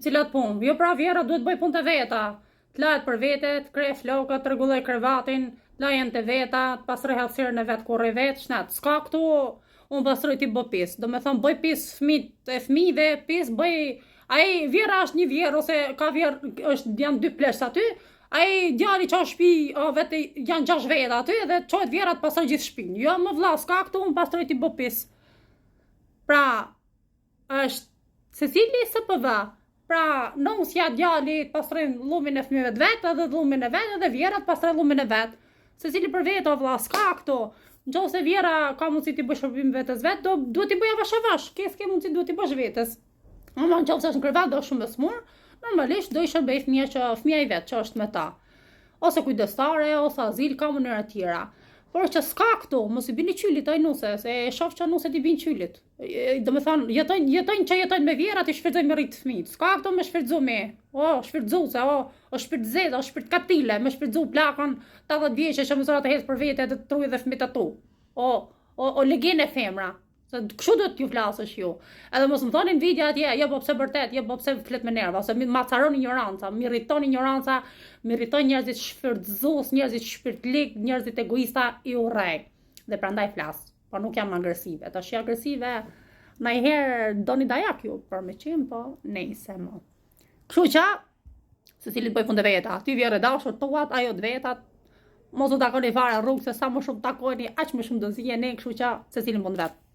Cilat punë? Jo pra vjera duhet bëj punë të veta. Të lahet për vete, të krej flokët, të rregulloj krevatin, të lajen të veta, të pastroj hapësirën e vet kur e vet, shnet. S'ka këtu unë pastroj ti bë pis. Do me thonë bëj pis fëmijëve, pis bëj ai vjera është një vjerë ose ka vjerë është janë dy plesh aty. Ai djali qa shtëpi, vetë janë 6 veta aty dhe çohet vjera të pastroj gjithë shtëpinë. Jo më vlla, s'ka këtu unë pastroj ti bë pis. Pra, është Cecili SPV. Pra, nusja djali të pastrojnë llumin e fëmijëve të vetë, edhe llumin e vetë, edhe vjera të pastrojnë llumin e vetë. Secili për vetë, o vlla, s'ka këtu. Nëse vjera ka mundësi ti bësh shërbim vetes vetë, duhet ti bëj avash avash. S'ke mundësi duhet ti bësh vetes. Ama nëse është në krevat do shumë e smur, normalisht do i shërbej fëmia i vet që është me ta. Ose kujdestare, ose azil, ka mënyra tjera. Por që s'ka këtu, mos i bini qylit ai nuse, se e shoh që nuset i bin qylit. Do me thonë, jetojnë me vjerat i shfrytëzojnë me rrit fëmijët. S'ka këtu me shfrytëzu me. Shfrytëzuese, o shpirt zezë, o shpirt katile, me shfrytëzu plakën 80 vjeçë që mësora të hes për vete të truj dhe fëmijët atu. O legjen e femra. Se kështu duhet t'ju flasësh ju. Edhe mos më thoni në video atje, jo po pse vërtet, jo po pse flet me nerva, ose ma caron ignoranca, më irriton ignoranca, më irriton njerëzit shfrytëzues, njerëzit shpirtlik, njerëzit egoista i urrej. Dhe prandaj flas, por nuk jam agresive. Tash agresive, ndonjëherë doni dajak ju, por me qenë po, nejse mo. Kështu që, Cecilit bëj punë të veta, ty vjerë dashur tuat, ajo të vetat, mos u takoni fare rrugë se sa më shumë takoni, aq më shumë do ziheni, kështu që Cecilin punë vet.